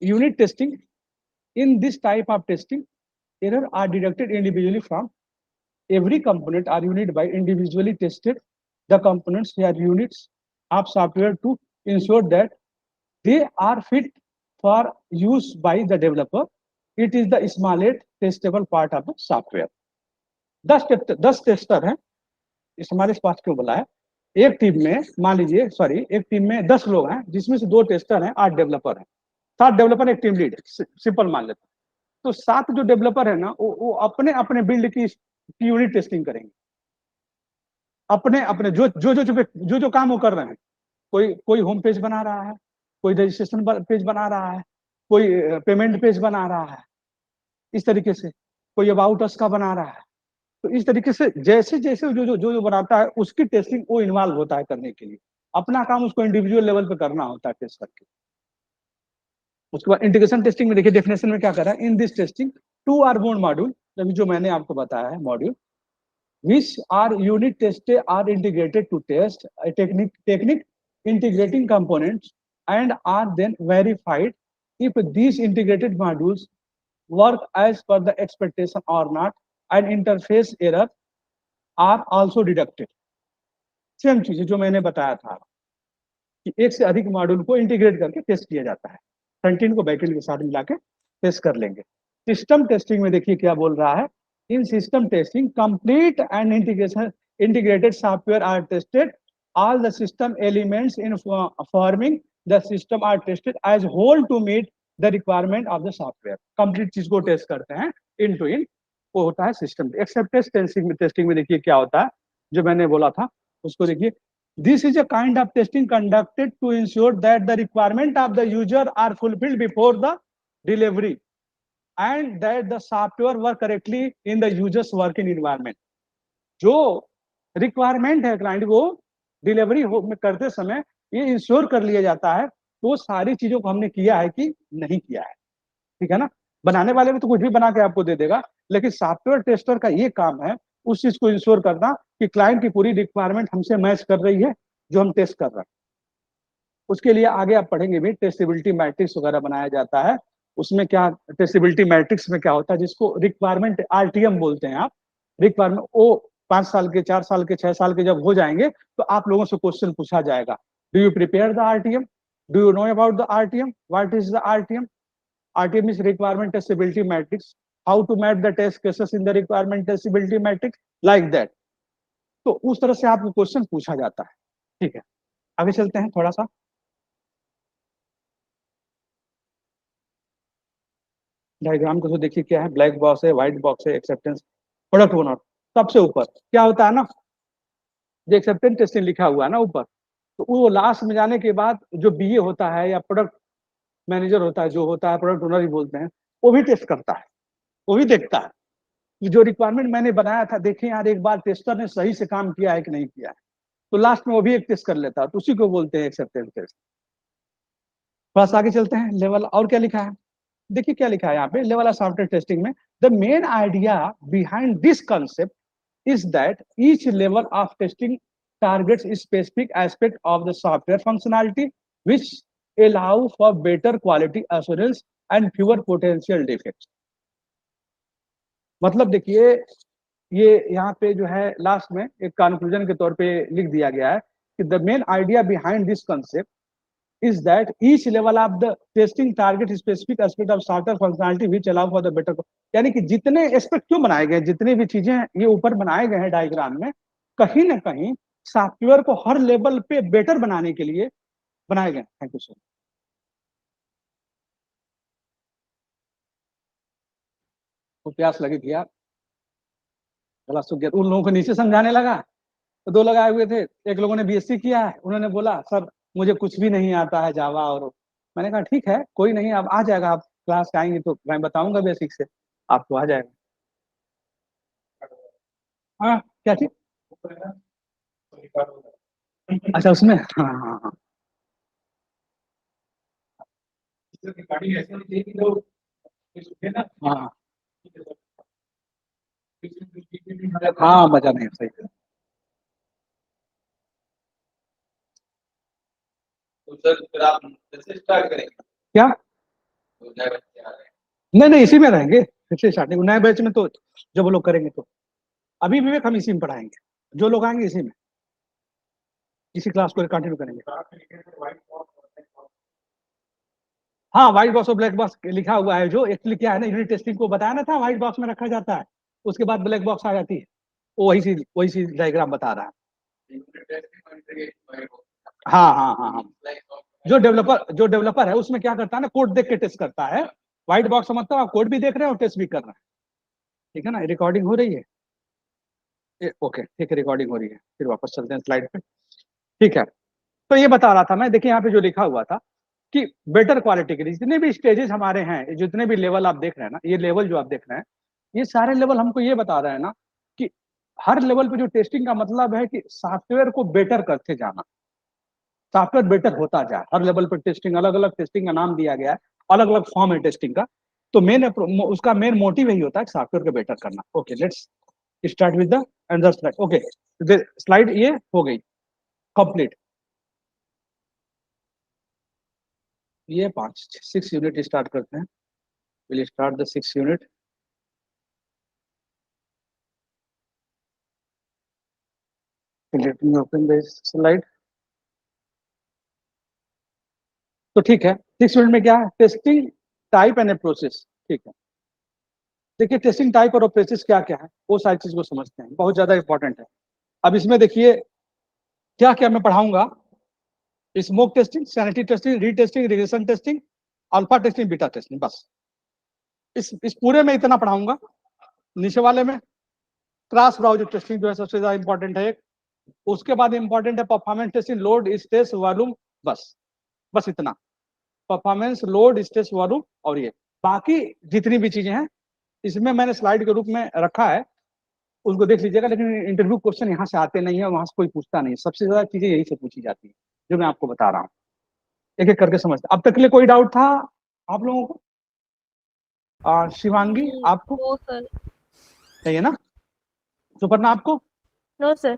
unit testing. In this type of testing, error are detected individually from every component are unit by individually tested the components or units of software to ensure that they are fit for use by the developer. It is the smallest testable part of the software. 10 tester हैं, इस हमारे पास क्यों बोला है? एक team में मान लीजिए, सॉरी, एक टीम में 10 लोग हैं, जिसमें से 2 टेस्टर हैं, 8 डेवलपर हैं, 7 डेवलपर, एक टीम लीड, सिंपल मान लेते हैं। तो 7 जो डेवलपर है ना, वो अपने अपने बिल्ड की यूनिट टेस्टिंग करेंगे, अपने अपने जो काम वो कर रहे हैं। कोई होम पेज बना रहा है, कोई रजिस्ट्रेशन पेज बना रहा है, कोई पेमेंट पेज बना रहा है, इस तरीके से कोई अबाउट अस का बना रहा है। तो इस तरीके से जैसे जैसे जो बनाता है उसकी टेस्टिंग वो इन्वॉल्व होता है करने के लिए। अपना काम उसको इंडिविजुअल लेवल पे करना होता है टेस्ट करके। उसके बाद इंटीग्रेशन टेस्टिंग में देखिए डेफिनेशन में क्या कर रहा है, in this testing 2 or more module, जो मैंने आपको बताया है module, which are unit tested are integrated to test a technique integrating components and are then verified if these integrated modules work as per the expectation or not, and interface error are also detected. Same चीज जो मैंने बताया था कि एक से अधिक module को इंटीग्रेट करके टेस्ट किया जाता है, फ्रंट एंड को बैक एंड के साथ मिला के टेस्ट कर लेंगे। सिस्टम टेस्टिंग में देखिए क्या बोल रहा है, in system testing complete and integrated software are tested, all the system elements in forming the system are tested as whole to meet the requirement of the software। Complete चीज को test करते हैं इन टू इन, वो होता है system. Acceptance testing में देखिए क्या होता है, जो मैंने बोला था उसको देखिए, this is a kind of testing conducted to ensure that the requirement of the user are fulfilled before the delivery and that the software work correctly in the user's working environment। जो requirement है client को delivery में करते समय ये ensure कर लिया जाता है तो सारी चीजों को हमने किया है कि नहीं किया है, ठीक है ना। बनाने वाले में तो कुछ भी बना के आपको दे देगा, लेकिन सॉफ्टवेयर टेस्टर का ये काम है उस चीज को इंश्योर करना कि क्लाइंट की पूरी रिक्वायरमेंट हमसे मैच कर रही है जो हम टेस्ट कर रहे हैं। उसके लिए आगे आप पढ़ेंगे भी, टेस्टेबिलिटी मैट्रिक्स वगैरह बनाया जाता है। उसमें क्या, टेस्टेबिलिटी मैट्रिक्स में क्या होता है, जिसको रिक्वायरमेंट आरटीएम बोलते हैं आप। रिक्वायरमेंट वो 5 साल के, 4 साल के, 6 साल के जब हो जाएंगे तो आप लोगों से क्वेश्चन पूछा जाएगा, do you prepare the RTM, do you know about the RTM, what is the RTM. RTM is requirement testability matrix. How to map the test cases in the requirement testability matrix, like that। तो उस तरह से आपको question पूछा जाता है, ठीक है। आगे चलते हैं थोड़ा सा। डायग्राम को तो देखिए क्या है, ब्लैक बॉक्स है, व्हाइट बॉक्स है, एक्सेप्टेंस, प्रोडक्ट ओनर। सबसे ऊपर क्या होता है ना, जो एक्सेप्टेंस टेस्टिंग लिखा हुआ है ना ऊपर, तो वो लास्ट में जाने के बाद जो बीए होता है या प्रोडक्ट मैनेजर होता है, जो होता है प्रोडक्ट ओनर ही बोलते हैं, वो भी टेस्ट करता है, वो भी देखता है कि जो रिक्वायरमेंट मैंने बनाया था, देखिए यार एक बार टेस्टर ने सही से काम किया है कि नहीं किया है, तो लास्ट में वो भी एक टेस्ट कर लेता है, तो उसी को बोलते हैं एक्सेप्टेंस टेस्ट। थोड़ा सा आगे चलते हैं, लेवल और क्या लिखा है, देखिए क्या लिखा है यहाँ पे, लेवल ऑफ सॉफ्टवेयर टेस्टिंग में, the main idea behind this concept is that each level of testing targets a specific aspect of the software functionality which allow for better quality assurance and fewer potential defects। मतलब देखिए ये यहाँ पे जो है last में एक conclusion के तौर पे लिख दिया गया है कि the main idea behind this concept is that each level of the testing target specific aspect of software functionality which allow for the better। यानी कि जितने एस्पेक्ट क्यों बनाए गए, जितनी भी चीजें ये ऊपर बनाए गए हैं डायग्राम में, कहीं ना कहीं सॉफ्टवेयर को हर लेवल पे बेटर बनाने के लिए बनाए गए। Thank you sir. तो प्यास लगी थी यार, गला सूख गया, उन लोगों को नीचे समझाने लगा तो 2 लोग आए हुए थे, एक लोगों ने बीएससी किया है, उन्होंने बोला सर मुझे कुछ भी नहीं आता है जावा, और मैंने कहा ठीक है कोई नहीं, अब आ जाएगा, आप क्लास आएंगे तो मैं बताऊंगा बेसिक से, आपको आ जाएगा। हाँ क्या चीज, अच्छा उसमें, हाँ हाँ हाँ हाँ हाँ, मजा नहीं सही। तो सर फिर आप कैसे स्टार्ट करेंगे क्या, नहीं नहीं, इसी में रहेंगे फिर से स्टार्टिंग नए बैच में, तो जब वो लोग करेंगे तो अभी विवेक हम इसी में पढ़ाएंगे, जो लोग आएंगे इसी में, इसी क्लास को कंटिन्यू करेंगे। हाँ, व्हाइट बॉक्स और ब्लैक बॉक्स लिखा हुआ है, जो एक्चुअली क्या है ना, यूनिट टेस्टिंग को बताया ना था, व्हाइट बॉक्स में रखा जाता है, उसके बाद ब्लैक बॉक्स आ जाती है, वो वही चीज डायग्राम बता रहा है। हाँ हाँ हाँ हाँ, जो डेवलपर है उसमें क्या करता है ना, कोड देख के टेस्ट करता है। व्हाइट बॉक्स मतलब आप कोड भी देख रहे हैं और टेस्ट भी कर रहे हैं, ठीक है ना। रिकॉर्डिंग हो रही है, ओके ठीक है, रिकॉर्डिंग हो रही है, फिर वापस चलते हैं स्लाइड पे। ठीक है, तो ये बता रहा था मैं, देखिए यहाँ पे जो लिखा हुआ था कि बेटर क्वालिटी के लिए जितने भी स्टेजेस हमारे हैं, जितने भी लेवल आप देख रहे हैं ना, ये लेवल जो आप देख रहे हैं, ये सारे लेवल हमको ये बता रहे हैं ना कि हर लेवल पे जो टेस्टिंग का मतलब है कि सॉफ्टवेयर को बेटर करते जाना, सॉफ्टवेयर बेटर होता जाए। हर लेवल पर टेस्टिंग, अलग अलग टेस्टिंग का नाम दिया गया है, अलग अलग फॉर्म है टेस्टिंग का, तो उसका मेन मोटिव यही होता है सॉफ्टवेयर को बेटर करना। Okay, let's start with the another slide. Okay, slide ये हो गई कंप्लीट। ये 6 यूनिट स्टार्ट करते हैं। Will start the 6 unit. Let me open the slide. तो ठीक है, 6 यूनिट में क्या है, टेस्टिंग टाइप एंड प्रोसेस। ठीक है, देखिए टेस्टिंग टाइप और प्रोसेस क्या क्या है, वो सारी चीज को समझते हैं, बहुत ज्यादा इंपॉर्टेंट है। अब इसमें देखिए क्या क्या मैं पढ़ाऊंगा, smoke testing, sanity testing, retesting, regression testing, alpha testing, beta testing, बस इस पूरे में इतना पढ़ाऊंगा। नीचे वाले में क्रॉस ब्राउजर टेस्टिंग जो है सबसे ज्यादा इंपॉर्टेंट है, उसके बाद इंपॉर्टेंट है performance testing, load stress volume, बस बस इतना, परफॉर्मेंस लोड स्ट्रेस वॉल्यूम। और ये बाकी जितनी भी चीजें हैं इसमें मैंने स्लाइड के रूप में रखा है, उसको देख लीजिएगा। लेकिन इंटरव्यू क्वेश्चन यहाँ से आते नहीं है, वहां से कोई पूछता नहीं, सबसे ज्यादा चीजें यही से पूछी जाती है जो मैं आपको बता रहा हूँ, एक एक करके समझते। अब तक के लिए कोई डाउट था आप लोगों को? शिवांगी आपको? No sir. चाहिए ना? सुपर्णा आपको? No sir.